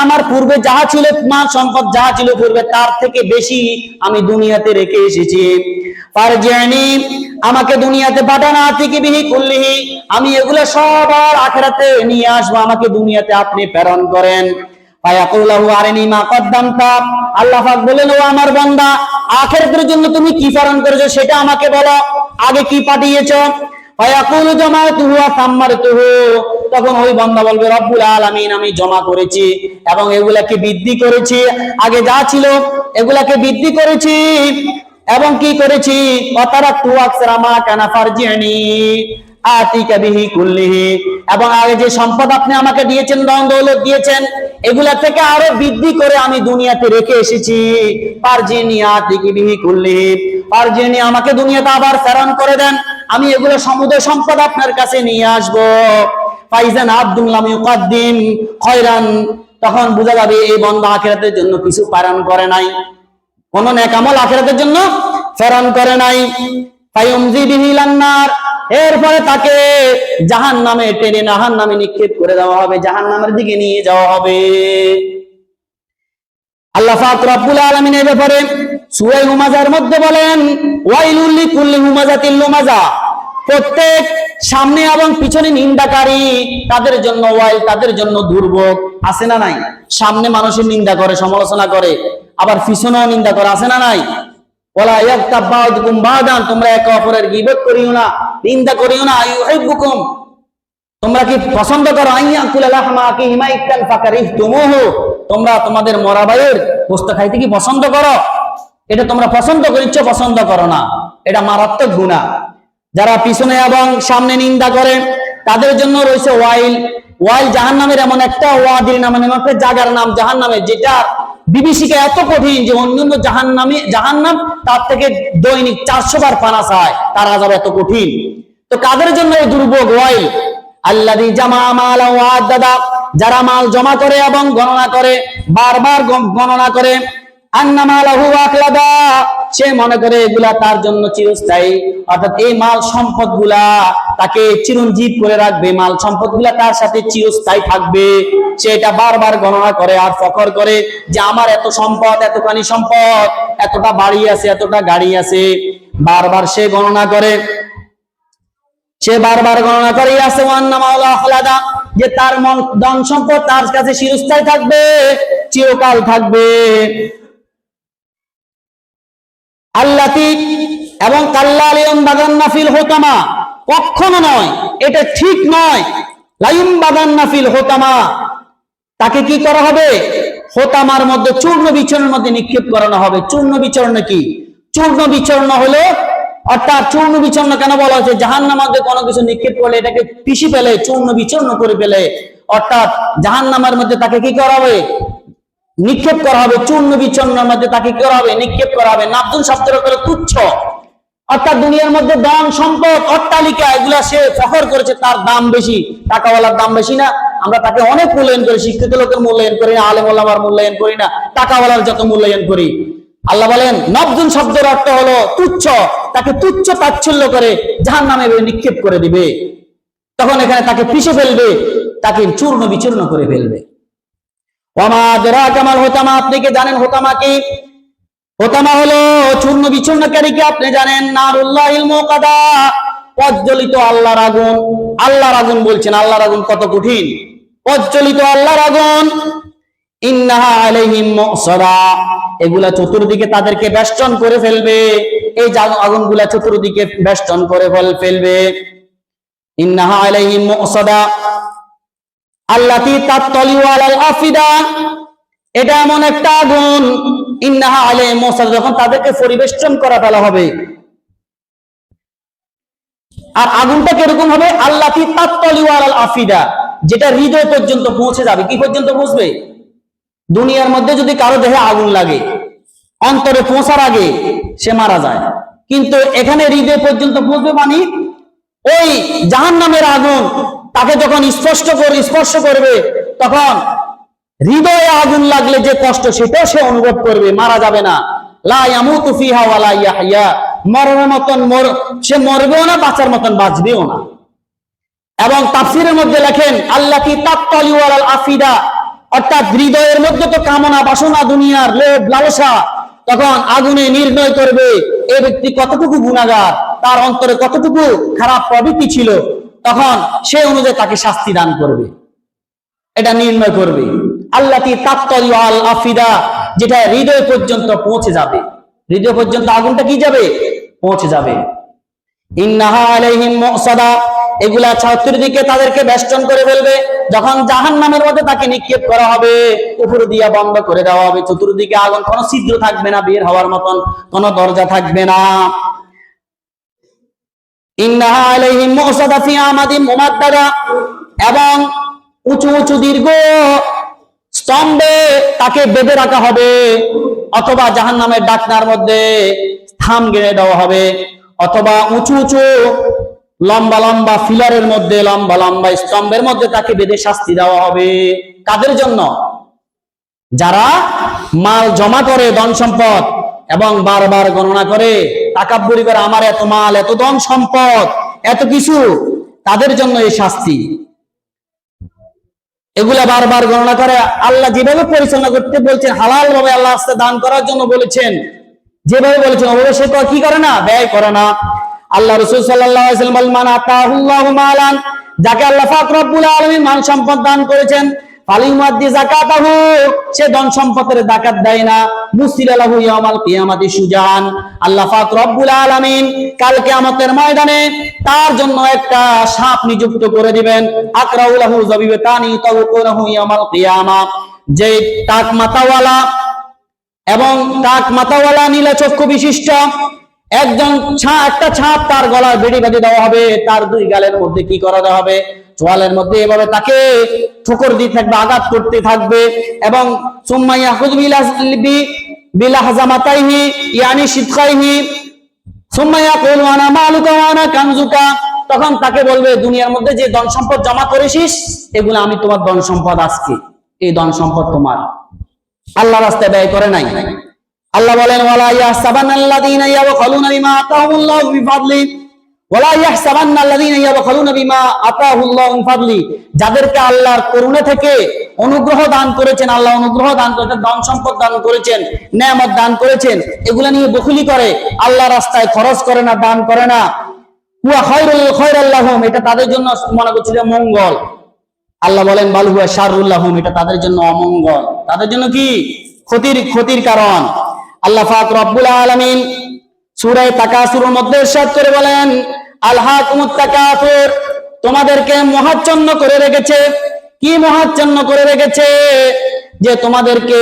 আমার পূর্বে যাহা ছিল, মাল সম্পদ যাহা ছিল পূর্বে, তার থেকে বেশি আমি দুনিয়াতে রেখে এসেছি। ফারজিনি, আমাকে দুনিয়াতে পাঠান, আতিকি বিহি কুল্লিহি, আমি এগুলো সব আর আখিরাতে নিয়ে আসবো, আমাকে দুনিয়াতে আপনি প্রেরণ করেন। ফায়াকুলু আরিনি মা কদ্দামতা, আল্লাহ পাক বলেন, ও আমার বান্দা, আখিরাতের জন্য তুমি কি প্রেরণ করেছো সেটা আমাকে বলো, আগে কি পাঠিয়েছো? ফায়াকুলু জামাতুহু ওয়া সামারতুহু, তখন ওই বান্দা বলবে, রব্বুল আলামিন আমি জমা করেছি এবং এগুলাকে বৃদ্ধি করেছি, আগে যা ছিল এগুলাকে বৃদ্ধি করেছি এবং কি করেছি, ওয়া তারাকতু আকসারা মা কানা ফারজিনি আতিকা বিহি কুল্লিহি, এবং আগে যে সম্পদ আপনি আমাকে দিয়েছেন, ধন দৌলত দিয়েছেন, এগুলা থেকে আরো বৃদ্ধি করে আমি দুনিয়াতে রেখে এসেছি। ফারজিনি আতিকি বিহি কুল্লিহি, ফারজিনি, আমাকে দুনিয়াতে আবার প্রেরণ করে দেন, আমি এগুলো সমুদয় সম্পদ আপনার কাছে নিয়ে আসবো। ফাইজান আব্দুল লাম ইউকাদ্দিম খায়রান, তখন বোঝা যাবে এই বান্দা আখিরাতের জন্য কিছু প্রেরণ করে নাই, কোন নেক আমল আখিরাতের জন্য প্রেরণ করে নাই। ফায়ুমজি বিহি লান্নার, এরপরে তাকে জাহান্নামে টেনে জাহান্নামে নিক্ষেপ করে দেওয়া হবে, জাহান্নামের দিকে নিয়ে যাওয়া হবে। আল্লাহ পাক রব্বুল আলামিন এই ব্যাপারে সূরা হুমাযার মধ্যে বলেন, ওয়াইলুল লিকুল্লি হুমাযাতিল লুমাযা, প্রত্যেক সামনে এবং পিছনে নিন্দাকারী তাদের জন্য ওয়াইল, তাদের জন্য দুর্ভোগ। আছে না নাই? সামনে মানুষের নিন্দা করে, সমালোচনা করে, আবার পিছনেও নিন্দা করে, আছে না নাই? ওয়ালা ইয়াগতাব বা'দুকুম বা'দান, তোমরা একে অপরের গীবত করিও না, নিন্দা করিও না। আইয়ুহিব্বুকুম, তোমরা কি পছন্দ করো, আইয়াকুলা লাহমা আকিহি মাইতান ফাকারিহতুমুহু, তোমরা তোমাদের মরা ভাইয়ের গোশত খাইতে কি পছন্দ করো? এটা তোমরা পছন্দ করিচ্ছ, পছন্দ করো না, এটা মারাত্মক গুনাহ। যারা পিছনে এবং সামনে নিন্দা করে তাদের জন্য রয়েছে ওয়াইল। ওয়াইল জাহান্নামের এমন একটা, ওয়াদির নাম, এমন একটা জায়গার নাম জাহান্নামের, যেটা বিভীষিকা এত কঠিন যে অন্যান্য জাহান্নাম তার থেকে দৈনিক 400 বার পানা চায়, তার আযাব এত কঠিন। তো কাদের জন্য এই দুর্ভোগ? ওয়াইল আল্লাযী জামা মালা ওয়া আদাদা, যারা মাল জমা করে এবং গণনা করে, বারবার গণনা করে, আন্নামা লাহু আকলাদা, সে মনে করে এগুলা তার জন্য চিরস্থায়ী, অর্থাৎ এই মাল সম্পদ গুলা তাকে চিরঞ্জীব করে রাখবে, মাল সম্পদ গুলা তার সাথে চিরস্থায়ী থাকবে। সে এটা বারবার গণনা করে আর ফখর করে যে আমার এত সম্পদ, এতখানি সম্পদ, এতটা বাড়ি আছে, এতটা গাড়ি আছে, বারবার সে গণনা করে, সে বারবার গণনা করে আছে আখলাদা, যে তার ধন সম্পদ তার কাছে চিরস্থায়ী থাকবে, চিরকাল থাকবে। আল্লাতি, এবং কাল্লা লিয়ুমবাদান্না ফিল হুতামা, কখনো নয়, এটা ঠিক নয়। লায়ুমবাদান্না ফিল হুতামা, তাকে কি করা হবে? হোতামার মধ্যে, চূর্ণ বিচরণের মধ্যে নিক্ষেপ করানো হবে। চূর্ণ বিচরণ কি? চূর্ণ বিচরণ হলো, অর্থাৎ চূর্ণ বিচরণ কেন বলা হয়েছে? জাহান্নামের মধ্যে কোনো কিছু নিক্ষেপ করলে এটাকে পিষে ফেলে, চূর্ণ বিচরণ করে ফেলে, অর্থাৎ জাহান্নামের মধ্যে তাকে কি করা হবে? নিক্ষেপ করা হবে। চূর্ণ বিচরণের মধ্যে তাকে কি করা হবে? নিক্ষেপ করা হবে। নাবদুন শব্দের অর্থ তুচ্ছ, অর্থাৎ দুনিয়ার মধ্যে ধন সম্পদ, অট্টালিকা, এগুলা সে ফখর করেছে, তার দাম বেশি, টাকাওয়ালার দাম বেশি না? আমরা তাকে অনেক মূল্যায়ন করি, শিক্ষিত লোকের মূল্যায়ন করি না, আলেম ওলামার মূল্যায়ন করি না, টাকাওয়ালার যত মূল্যায়ন করি। আল্লাহ বলেন নবদুন শব্দের অর্থ হলো তুচ্ছ, তাকে তুচ্ছ তাচ্ছল্য করে জাহান্নামে নিক্ষেপ করে দিবে। তখন এখানে তাকে পিষে ফেলবে, তাকে চূর্ণ বিচূর্ণ করে ফেলবে। ওয়া মা আদরাকা মাল হুতামা, আপনি কি জানেন হুতামা কি? হোতামা হলো চূর্ণ বিচূর্ণকারীকে আপনি জানেন, নারুল্লাহিল মুকাদা, প্রজ্বলিত আল্লাহর আগুন। আল্লাহর আগুন বলছেন, আল্লাহর আগুন কত কঠিন, প্রজ্বলিত আল্লাহর আগুন। ইন্নাহা আলাইহিম মুসাদা, এগুলা চতুর্দিকে তাদেরকে বেষ্টন করে ফেলবে, এই আগুনগুলা চতুর্দিকে বেষ্টন করে ফেলবে। ইন্নাহা আলাইহিম মুসাদা আল্লাতী তাত্তালিউ আলাল আফিদা, এটা এমন একটা আগুন, ইন্নাহা আলাইহিম মুসাদা, যখন তাদেরকে পরিবেষ্টন করা ফেলা হবে। আর আগুনটা কিরকম হবে? আল্লাতী তাত্তালিউ আলাল আফিদা, যেটা হৃদয় পর্যন্ত পৌঁছে যাবে। কি পর্যন্ত পৌঁছবে? দুনিয়ার মধ্যে যদি কারো দেহে আগুন লাগে, অন্তরে পৌঁছার আগে সে মারা যায়, কিন্তু এখানে হৃদয় পর্যন্ত পৌঁছবে, মানে ওই জাহান্নামের আগুন তাকে যখন স্পর্শ করবে, তখন হৃদয়ে আগুন লাগলে যে কষ্ট সেটাও সে অনুভব করবে, মারা যাবে না। লা ইয়ামুতু ফিহা ওয়া লা ইয়াহইয়া, মরার মতন সে মরবেও না, বাঁচার মতন বাঁচবেও না। এবং তাফসীরের মধ্যে লেখেন আল্লাতী তাত্তালিউ আলাল আফিদা, অর্থাৎ হৃদয়ের মধ্যে তো কামনা বাসনা, দুনিয়ার লোভ লালসা, তখন আগুনে নির্ণয় করবে এই ব্যক্তি কতটুকু গুনাহগার, তার অন্তরে কতটুকু খারাপ প্রবৃত্তি ছিল, তখন সে অনুযায়ী তাকে শাস্তি দান করবে, এটা নির্ণয় করবে। আল্লাতী তাত্তালিউ আল আফিদা, যেটা হৃদয় পর্যন্ত পৌঁছে যাবে, হৃদয় পর্যন্ত আগুনটা কি যাবে? পৌঁছে যাবে। ইন্নাহা আলাইহিম মুসাদা, এগুলা চতুর্দিকে তাদেরকে বেষ্টন করে ফেলবে। যখন জাহান্নামের মধ্যে তাকে নিক্ষেপ করা হবে, উপর দিয়া বন্ধ করে দেওয়া হবে, চতুর্দিকে আগুন, কোনো ছিদ্র থাকবে না, বের হওয়ার মতন কোনো দরজা থাকবে না। ইন্নাহা আলাইহিম মুসাদা ফি আমাদিন মুমাদ্দাদা, এবং উঁচু উঁচু দীর্ঘ স্তম্ভে তাকে বেঁধে রাখা হবে, অথবা জাহান্নামের ডাকনার মধ্যে থাম গেড়ে দেওয়া হবে, অথবা উঁচু উঁচু লম্বা লম্বা ফিলারের মধ্যে, লম্বা লম্বা স্তম্ভের মধ্যে তাকে বেঁধে শাস্তি দেওয়া হবে। কাদের জন্য? যারা মাল জমা করে, ধন সম্পদ, এবং বারবার গণনা করে, তাকাব্বুরি করে, আমার এত মাল, এত ধন সম্পদ, এত কিছু, তাদের জন্য এই শাস্তি। এগুলা বারবার গণনা করে। আল্লাহ যেভাবে পরিচালনা করতে বলছেন, হালাল ভাবে আল্লাহ রাস্তায় দান করার জন্য বলেছেন, যেভাবে বলেছেন, ওভাবে সে তো কি করে না, ব্যয় করে না। আল্লাহ রাসূল সাল্লাল্লাহু আলাইহি ওয়াসাল্লাম বলেন, মান আতাহুল্লাহু মালান, যাকে আল্লাহ পাক রব্বুল আলামিন মাল সম্পদ দান করেছেন, ফালিউমাদ্দি যাকাতাহু, সে ধন সম্পদের যাকাত দেয় না, মুসিলা লাহু ইয়াউমাল কিয়ামাতি সুজান, আল্লাহ পাক রব্বুল আলামিন কাল কিয়ামতের ময়দানে তার জন্য একটা সাপ নিযুক্ত করে দিবেন। আকরাউ লাহু যাবিবাতানি তাওকুনাহু ইয়াউমাল কিয়ামা, যে টাক মাথাওয়ালা এবং টাক মাথাওয়ালা নীলা চক্ষু বিশিষ্ট একজন একটা ছাপ তার গলার বেড়ি বেঁধে দেওয়া হবে, তার দুই গালের মধ্যে কি করা দেওয়া হবে? চোয়ালের মধ্যে এভাবে তাকে ঠোকর দিয়ে থাকবে, আঘাত করতে থাকবে। এবং সুম্মা ইয়াখুযু বিলাহজামাতাইহি ইয়ানি শিদকাইহি সুম্মা ইয়াকুলু আনা মালুকা ওয়া আনা কানজুকা, তখন তাকে বলবে, দুনিয়ার মধ্যে যে ধন সম্পদ জমা করেছিস, এগুলো আমি তোমার ধন সম্পদ, আজকে এই ধন সম্পদ তোমার, আল্লাহ রাস্তায় ব্যয় করে নাই। আল্লাহ বলেন, ওয়ালা ইয়াহসাবান্নাল্লাযীনা ইয়াবখালুনা বিমা আতাহুল্লাহু বিফাদলি, ওয়ালা ইয়াহসাবান্নাল্লাযীনা ইয়াবখালুনা বিমা আতাহুল্লাহু বিফাদলি, যাদেরকে আল্লাহর করুণা থেকে অনুগ্রহ দান করেছেন, আল্লাহ অনুগ্রহ দান করেছেন, ধন সম্পদ দান করেছেন, নেয়ামত দান করেছেন, এগুলা নিয়ে বখুলি করে, আল্লাহ রাস্তায় খরচ করে না, দান করে না, হুয়া খায়রুল লাহুম, এটা তাদের জন্য মনে করছিল মঙ্গল। আল্লাহ বলেন, বাল হুয়া শাররুল লাহুম, এটা তাদের জন্য অমঙ্গল, তাদের জন্য কি ক্ষতির কারণ। আল্লাহ পাক রব্বুল আলামিন সূরা তাকাসুরের মধ্যে ইরশাদ করে বলেন, আলহাকুমুত তাকাসুর, তোমাদেরকে মোহাচ্ছন্ন করে রেখেছে। কি মোহাচ্ছন্ন করে রেখেছে? যে তোমাদেরকে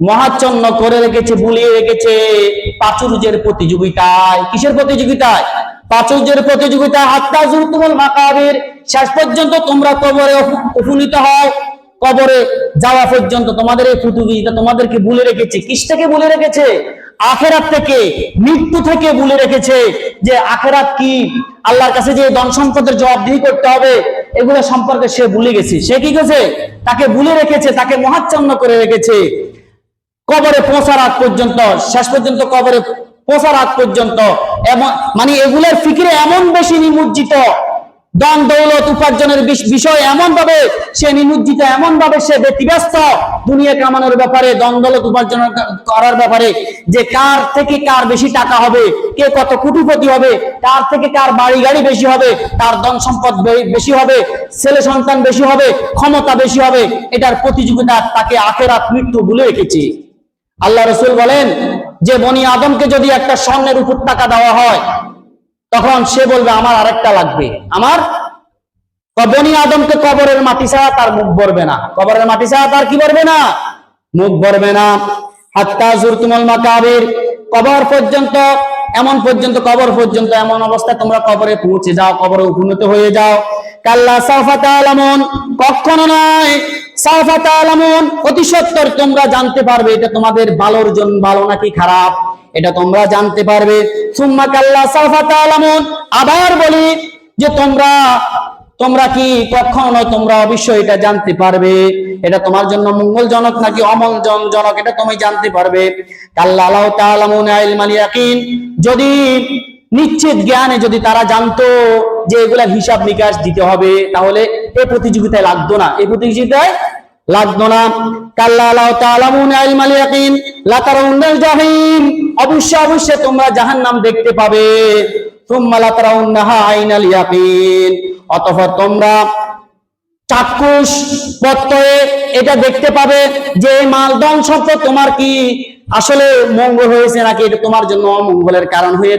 মোহাচ্ছন্ন করে রেখেছে, বুলিয়ে রেখেছে প্রাচুর্যের প্রতিযোগিতায়। কিসের প্রতিযোগিতায়? প্রাচুর্যের প্রতিযোগিতায়। হাত্তা যুরতুমুল মাকাবির, শেষ পর্যন্ত তোমরা কবরে উপনীত হও, কবরে যাওয়া পর্যন্ত তোমাদের এই প্রতিযোগিতা তোমাদেরকে ভুলে রেখেছে। কিস থেকে ভুলে রেখেছে? আখেরাত থেকে, মৃত্যু থেকে ভুলে রেখেছে। যে আখেরাত কি, আল্লাহর কাছে যে ধন সম্পদের জবাবদিহি করতে হবে, এগুলো সম্পর্কে সে ভুলে গেছে। সে কি করেছে? তাকে ভুলে রেখেছে, তাকে মোহাচ্ছন্ন করে রেখেছে। কবরে পৌঁছার আগ পর্যন্ত, শেষ পর্যন্ত কবরে পৌঁছার আগ পর্যন্ত, মানে এগুলোর ফিকিরে এমন বেশি নিমজ্জিত ধন দৌলত উপার্জনের বিষয় এমন ভাবে সে নিমজ্জিত, এমন ভাবে সে ব্যতিব্যস্ত দুনিয়া কামানোর ব্যাপারে, ধন দৌলত উপার্জন করার ব্যাপারে, যে কার থেকে কার বেশি টাকা হবে, কে কত কোটিপতি হবে, কার থেকে কার বাড়ি গাড়ি বেশি হবে, তার ধন সম্পদ বেশি হবে, ছেলে সন্তান বেশি হবে, ক্ষমতা বেশি হবে, এটার প্রতিযোগিতা তাকে আখেরাত মৃত্যু ভুলে রেখেছে। আল্লাহ রাসূল বলেন যে বনি আদমকে যদি একটা স্বর্ণের উপর টাকা দেওয়া হয়, তখন সে বলবে আমার আরেকটা লাগবে। আমার বনি আদমকে কবরের মাটি ছাড়া তার মুখ ভরবে না, কবরের মাটি ছাড়া তার কি ভরবে না, মুখ ভরবে না। হাত্তা জুরতুমুল মাকাবির, কবর পর্যন্ত, এমন পর্যন্ত, কবর পর্যন্ত এমন অবস্থায় তোমরা কবরে পৌঁছে যাও, কবরে উপনীত হয়ে যাও। কাল্লা সাউফা তাআলামুন, কখনো নয়, সাউফা তাআলামুন, অতি সত্বর তোমরা জানতে পারবে এটা তোমাদের ভালোর জন্য, ভালো নাকি খারাপ, এটা তোমরা জানতে পারবে। সুম্মা কাল্লা সাউফা তাআলামুন, আবার বলি যে তোমরা কি কখনো নয়, তোমরা অবশ্যই এটা জানতে পারবে এটা তোমার জন্য মঙ্গলজনক নাকি অমঙ্গলজনক, এটা তুমি জানতে পারবে। কাল্লা লাউ তাআলামুনা ইলমাল ইয়াকিন, যদি নিশ্চিত জ্ঞানে যদি তারা জানতো যে এগুলা হিসাব নিকাশ দিতে হবে, তাহলে এই প্রতিযোগিতায় লাগতো না, এই প্রতিযোগিতায় লাগতো না। কাল্লা লাউ তাআলামুনা ইলমাল ইয়াকিন লাতারাউনাল জাহিম, অবশ্যই তোমরা জাহান্নাম দেখতে পাবে। সুম্মা লাতারাউনাহা আইনাল ইয়াকিন, অতঃপর তোমরা চাক্ষুষ পত্তয়ে এটা দেখতে পাবে যে মাল ধন সম্পদ তোমার কি আসলে মঙ্গল হয়েছে নাকি এটা তোমার জন্য অমঙ্গলের কারণ হয়ে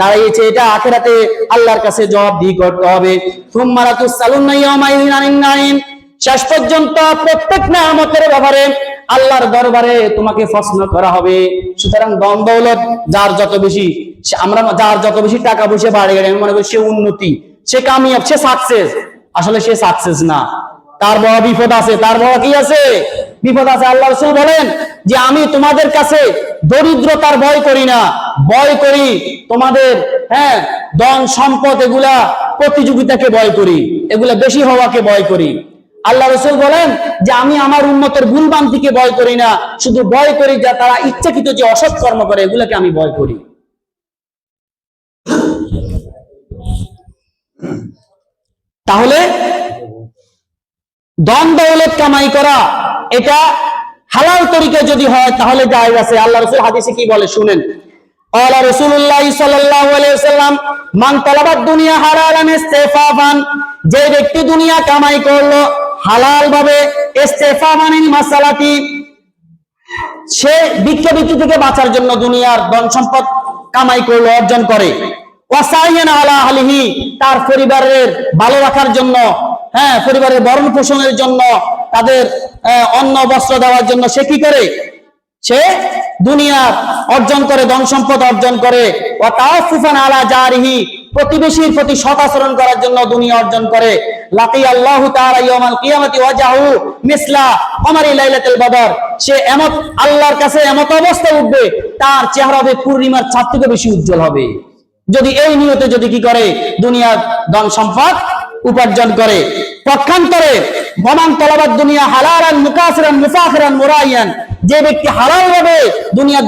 দাঁড়িয়েছে। এটা আখিরাতে আল্লাহর কাছে জবাবদিহি করতে হবে। সুম্মা লাতুসআলুন্না ইয়াওমাইযিন আনিন নাঈম, শেষ পর্যন্ত প্রত্যেক নিয়ামতের ব্যাপারে আল্লাহর দরবারে তোমাকে প্রশ্ন করা হবে। সুতরাং ধন দৌলত যার যত বেশি, যার যত বেশি টাকা পয়সা বাড়ে গাড়ি, আমি মনে করি সে উন্নতি, সে কামিয়াব, সে সাকসেস। আসলে সে সাকসেস না, তার বড় বিপদ আছে। তার বড় কি আছে? বিপদ আছে। আল্লাহ রাসূল বলেন যে আমি তোমাদের কাছে দরিদ্রতার ভয় করি না, ভয় করি তোমাদের ধন সম্পদ, এগুলা প্রতিযোগিতাকে ভয় করি, এগুলা বেশি হওয়াকে ভয় করি। আল্লাহ রাসূল বলেন যে আমি আমার উম্মতের ভুলভ্রান্তিকে ভয় করি না, শুধু ভয় করি যা তারা ইচ্ছাকৃত যে অসৎ কর্ম করে, এগুলাকে আমি ভয় করি। তাহলে ধন দৌলত কামাই করা এটা হালাল তরিকা যদি হয় তাহলে জায়েজ আছে। আল্লাহ রাসূল হাদিসে কি বলে শুনেন, ক্বালা রাসূলুল্লাহ সাল্লাল্লাহু আলাইহি ওয়াসাল্লাম মান তালাবাদ দুনিয়া হালালান ইস্তিফাফান, যে ব্যক্তি দুনিয়া কামাই করলো হালাল ভাবে, ইস্তিফাফানিল মাসালাতি, সে ভিক্ষা বৃত্তি থেকে বাঁচার জন্য দুনিয়ার ধন সম্পদ কামাই করলো, অর্জন করে, ওয়াসাইয়ান আলা আহলিহি, তার পরিবারের ভালো রাখার জন্য, পরিবারের ভরণ পোষণের জন্য, তাদের অন্ন বস্ত্র দেওয়ার জন্য সে কি করে? সে দুনিয়া অর্জন করে, ধন সম্পদ অর্জন করে। ওয়া তাআফফুফান আলা জারিহি, প্রতিবেশীর প্রতি সৎ আচরণ করার জন্য দুনিয়া অর্জন করে। লাকি আল্লাহু তাআলা ইয়াউমাল কিয়ামাতি ওয়াজাহু মিসলা কমারি লাইলাতুল বদর, সে এমত আল্লাহর কাছে এমত অবস্থা উঠবে তার চেহারা হবে পূর্ণিমার চাঁদ থেকে বেশি উজ্জ্বল হবে, যদি এই নিয়তে যদি কি করে? দুনিয়ার ধন সম্পদ উপার্জন করে। পক্ষান্তরে ওমান তালাবাদ দুনিয়া হালালান মুকাসিরান মুফাখিরান মুরাইয়ান, যে ব্যক্তি হালাল ভাবে দুনিয়ার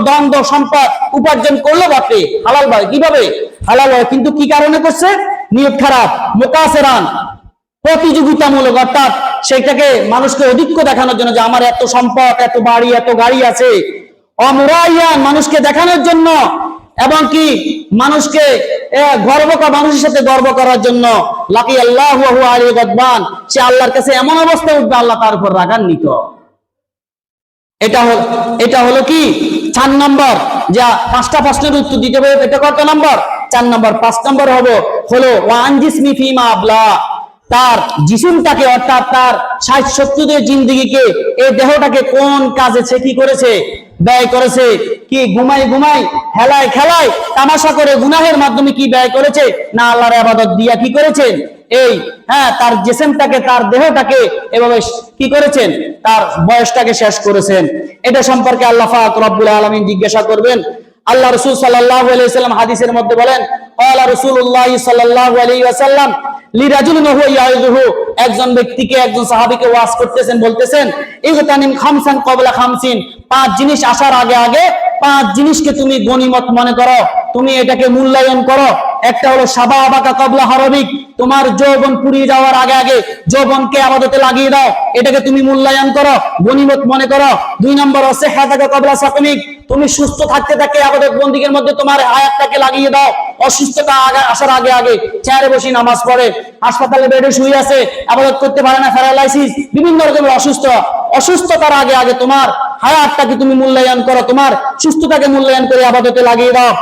দ্বন্দ্ব সম্পদ উপার্জন করলো, বাপরে হালাল ভাবে, কিভাবে হালাল ভাবে, কিন্তু কি কারণে করছে? নিয়ত খারাপ। মুকাসিরান, প্রতিযোগিতামূলক, অর্থাৎ সেটাকে মানুষকে অধিক্য দেখানোর জন্য যে আমার এত সম্পদ, এত বাড়ি, এত গাড়ি আছে। অমুরাইয়ান, মানুষকে দেখানোর জন্য, এবং কি মানুষকে মানুষের সাথে গর্ব করার জন্য। লাকি আল্লাহু ওয়া হুয়া আলাইহি গাদবান, সে আল্লাহর কাছে এমন অবস্থা উঠবে আল্লাহ তার উপর রাগান্বিত। এটা হলো কি 4 নম্বর, যা 5টা প্রশ্নের উত্তর দিতে হবে। এটা কত নম্বর? 4 নম্বর। 5 নম্বর হলো ওয়ান জিসমি ফিমা আবলা, তার জিসিমটাকে, অর্থাৎ তার 60-70 জিন্দেগিকে, এই দেহটাকে কোন কাজে সে কি করেছে? ব্যয় করেছে। কি ঘুমাই হেলায় খেলায় তামাশা করে গুনাহের মাধ্যমে কি ব্যয় করেছে? না আল্লাহর ইবাদত দিয়া কি করেছেন? এই তার জিসিমটাকে, তার দেহটাকে এভাবে কি করেছেন? তার বয়সটাকে শেষ করেছেন। এটা সম্পর্কে আল্লাহ পাক রব্বুল আলামিন জিজ্ঞাসা করবেন। আল্লাহ রাসূল সাল্লাল্লাহু আলাইহি ওয়াসাল্লাম হাদিসের মধ্যে বলেন, ক্বালা রাসূলুল্লাহ সাল্লাল্লাহু আলাইহি ওয়াসাল্লাম লিরাজুলিন হুয়া ইয়াইযুহু, একজন ব্যক্তিকে, একজন সাহাবীকে ওয়াজ করতেছেন, বলতেছেন ইগতানিম খামসান ক্বাবলা খামসিন, 5 জিনিস আসার আগে 5 জিনিসকে তুমি গনিমত মনে করো, তুমি এটাকে মূল্যায়ন করো। একটা হলো শাবাবাকা ক্বাবলা হারামিক, তোমার যৌবন পুরিয়ে যাওয়ার আগে আগে যৌবনকে ইবাদতে লাগিয়ে দাও, এটাকে তুমি মূল্যায়ন করো, গনিমত মনে করো। 2 নম্বর সিহহাতাকা ক্বাবলা সাকমিক, তুমি সুস্থ থাকতে থাকতে ইবাদত বন্দেগীর মধ্যে তোমার হায়াতটাকে লাগিয়ে দাও, অসুস্থতা আসার আগে আগে চেয়ারে বসে নামাজ পড়ে, হাসপাতালে বেডে শুয়ে আছে, ইবাদত করতে পারে না, প্যারালাইসিস, বিভিন্ন রকমের অসুস্থতার আগে আগে তোমার হায়াতটাকে তুমি মূল্যায়ন করো, তোমার সুস্থতাকে মূল্যায়ন করে ইবাদতে লাগিয়ে দাও।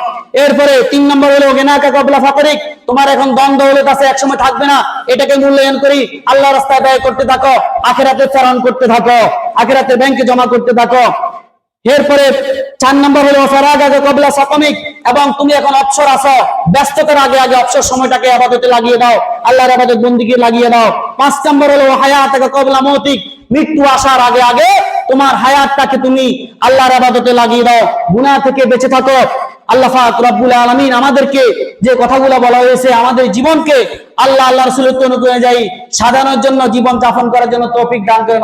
এরপরে 3 নম্বর হলো গিনাকা ক্বাবলা ফাকরিক, তোমার এখন ধন দৌলত আছে, একসময় থাকবে না, এটাকে মূল্যায়ন করি আল্লাহর রাস্তায় ব্যয় করতে থাকো, আখিরাতে চালান করতে থাকো, আখিরাতে ব্যাংকে জমা করতে থাকো। এরপরে 4 নম্বর হলো ফারাগাকা ক্বাবলা সাকমিক, এবং তুমি এখন অবসর আছো, ব্যস্ততার আগে আগে অবসর সময়টাকে ইবাদতে লাগিয়ে দাও, আল্লাহর ইবাদত বন্দেগী লাগিয়ে দাও। 5 নম্বর হলো হায়াতাকা ক্বাবলা মৌতিক, মৃত্যু আসার আগে আগে তোমার হায়াতটাকে তুমি আল্লাহর ইবাদতে লাগিয়ে দাও, গুনাহ থেকে বেঁচে থাকো। আল্লাহ পাক রব্বুল আলামিন আমাদেরকে যে কথাগুলো বলা হয়েছে, আমাদের জীবনকে আল্লাহ রাসূলের অনুযায়ী সাজানোর জন্য, জীবন যাপন করার জন্য তৌফিক দান করেন।